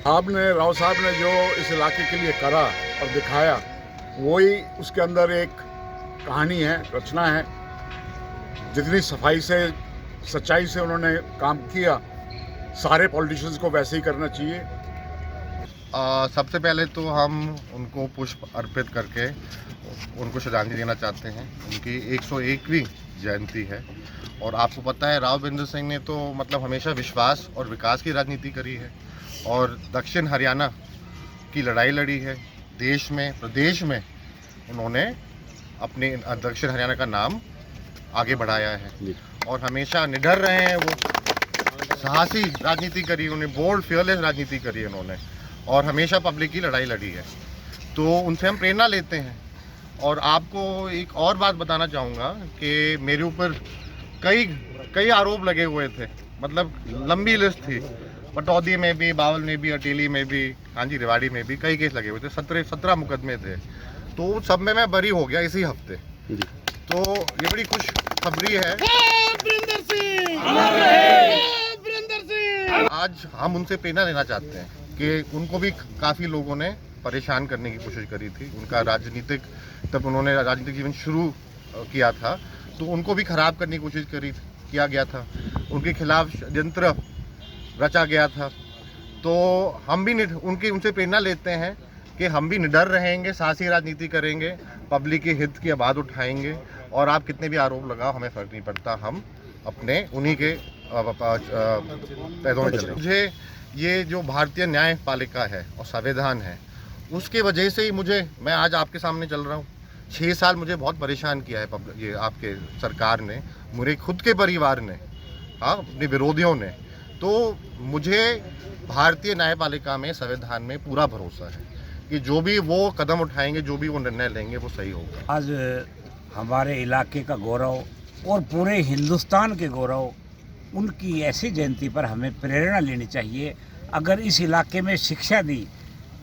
राव साहब ने जो इस इलाके के लिए करा और दिखाया, वही उसके अंदर एक कहानी है, रचना है। जितनी सफाई से, सच्चाई से उन्होंने काम किया, सारे पॉलिटिशियंस को वैसे ही करना चाहिए। सबसे पहले तो हम उनको पुष्प अर्पित करके उनको श्रद्धांजलि देना चाहते हैं। उनकी 101वीं जयंती है और आपको पता है राव बिरेंद्र सिंह ने तो मतलब हमेशा विश्वास और विकास की राजनीति करी है और दक्षिण हरियाणा की लड़ाई लड़ी है। देश में, प्रदेश में उन्होंने अपने दक्षिण हरियाणा का नाम आगे बढ़ाया है और हमेशा निडर रहे हैं। वो साहसी राजनीति करी, उन्हें बोल्ड फियरलेस राजनीति करी उन्होंने और हमेशा पब्लिक की लड़ाई लड़ी है। तो उनसे हम प्रेरणा लेते हैं। और आपको एक और बात बताना चाहूँगा कि मेरे ऊपर कई आरोप लगे हुए थे, मतलब लंबी लिस्ट थी। पटौदी में भी, बावल में भी, अटेली में भी, हाँ जी, रेवाड़ी में भी कई केस लगे हुए थे। 17 मुकदमे थे। तो सब में मैं बरी हो गया इसी हफ्ते। तो ये बड़ी खुशखबरी है। आज हम उनसे प्रेरणा लेना चाहते हैं कि उनको भी काफ़ी लोगों ने परेशान करने की कोशिश करी थी। उनका राजनीतिक, तब उन्होंने राजनीतिक जीवन शुरू किया था तो उनको भी खराब करने की कोशिश किया गया था। उनके खिलाफ षड्यंत्र रचा गया था। तो हम भी उनसे प्रेरणा लेते हैं कि हम भी निडर रहेंगे, साहसी राजनीति करेंगे, पब्लिक के हित की आवाज़ उठाएंगे और आप कितने भी आरोप लगाओ, हमें फ़र्क नहीं पड़ता। हम अपने उन्हीं के पैरों में चलें। मुझे ये जो भारतीय न्यायपालिका है और संविधान है, उसके वजह से ही मैं आज आपके सामने चल रहा हूँ। 6 साल मुझे बहुत परेशान किया है ये आपके सरकार ने, मेरे खुद के परिवार ने, हाँ, अपने विरोधियों ने। तो मुझे भारतीय न्यायपालिका में, संविधान में पूरा भरोसा है कि जो भी वो कदम उठाएंगे, जो भी वो निर्णय लेंगे, वो सही होगा। आज हमारे इलाके का गौरव और पूरे हिंदुस्तान के गौरव, उनकी ऐसी जयंती पर हमें प्रेरणा लेनी चाहिए। अगर इस इलाके में शिक्षा दी,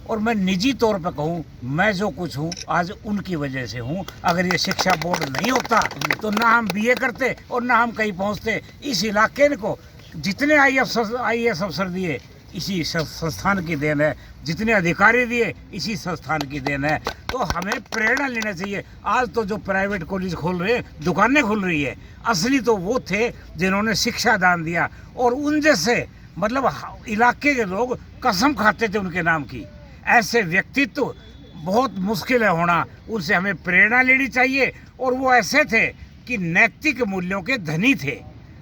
और मैं निजी तौर पर कहूँ, मैं जो कुछ हूँ आज उनकी वजह से हूँ। अगर ये शिक्षा बोर्ड नहीं होता तो ना हम बीए करते और ना हम कहीं पहुँचते। इस इलाके को जितने IAS अफसर दिए, इसी संस्थान की देन है। जितने अधिकारी दिए, इसी संस्थान की देन है। तो हमें प्रेरणा लेना चाहिए। आज तो जो प्राइवेट कॉलेज खोल रहे हैं, दुकानें खुल रही है, असली तो वो थे जिन्होंने शिक्षा दान दिया। और उन जैसे मतलब इलाके के लोग कसम खाते थे उनके नाम की। ऐसे व्यक्तित्व बहुत मुश्किल है होना। उनसे हमें प्रेरणा लेनी चाहिए। और वो ऐसे थे कि नैतिक मूल्यों के धनी थे।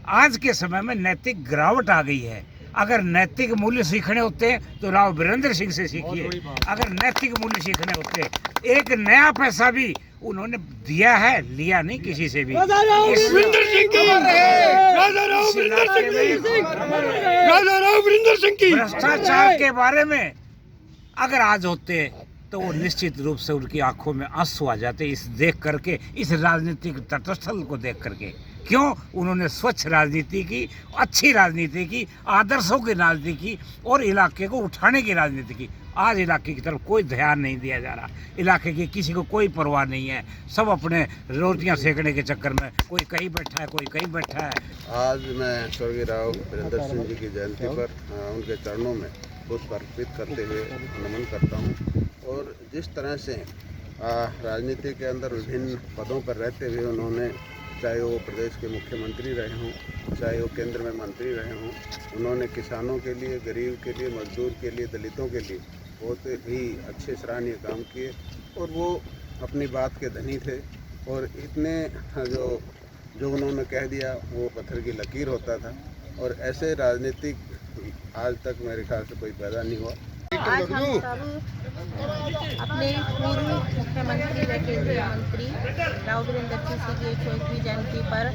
आज के समय में नैतिक गिरावट आ गई है। अगर नैतिक मूल्य सीखने होते हैं तो राव बिरेंद्र सिंह से सीखिए। अगर नैतिक मूल्य सीखने होते, एक नया पैसा भी उन्होंने दिया है, लिया नहीं किसी से भी। भ्रष्टाचार के बारे में अगर आज होते तो वो निश्चित रूप से उनकी आंखों में आंसू आ जाते, इस देख करके, इस राजनीतिक तटस्थल को देख करके। क्यों? उन्होंने स्वच्छ राजनीति की, अच्छी राजनीति की, आदर्शों की राजनीति की और इलाके को उठाने की राजनीति की। आज इलाके की तरफ कोई ध्यान नहीं दिया जा रहा। इलाके की किसी को कोई परवाह नहीं है। सब अपने रोटियां सेकने के चक्कर में, कोई कहीं बैठा है, कोई कहीं बैठा है। आज मैं स्वर्गीय राव बिरेंद्र सिंह जी की जयंती पर उनके चरणों में पुष्प अर्पित करते हुए नमन करता हूँ। और जिस तरह से राजनीति के अंदर विभिन्न पदों पर रहते हुए उन्होंने, चाहे वो प्रदेश के मुख्यमंत्री रहे हों, चाहे वो केंद्र में मंत्री रहे हों, उन्होंने किसानों के लिए, गरीब के लिए, मजदूर के लिए, दलितों के लिए बहुत ही अच्छे सराहनीय काम किए। और वो अपनी बात के धनी थे और इतने जो उन्होंने कह दिया वो पत्थर की लकीर होता था। और ऐसे राजनीतिक आज तक मेरे ख्याल से कोई पैदा नहीं हुआ। आज हम सब अपने पूर्व मुख्यमंत्री व केंद्रीय मंत्री राव बिरेंद्र सिंह की 101वीं जयंती पर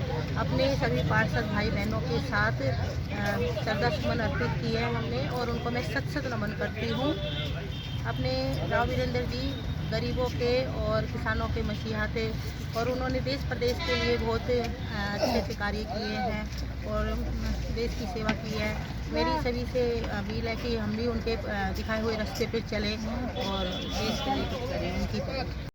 अपने सभी पार्षद भाई बहनों के साथ श्रद्धासुमन अर्पित किए हैं हमने। और उनको मैं सत नमन करती हूँ। अपने राव बिरेंद्र जी गरीबों के और किसानों के मसीहा थे और उन्होंने देश प्रदेश के लिए बहुत अच्छे से कार्य किए हैं और देश की सेवा की है। मेरी सभी से अपील है कि हम भी उनके दिखाए हुए रास्ते पे चलें और देश के लिए कुछ करें उनकी तरह।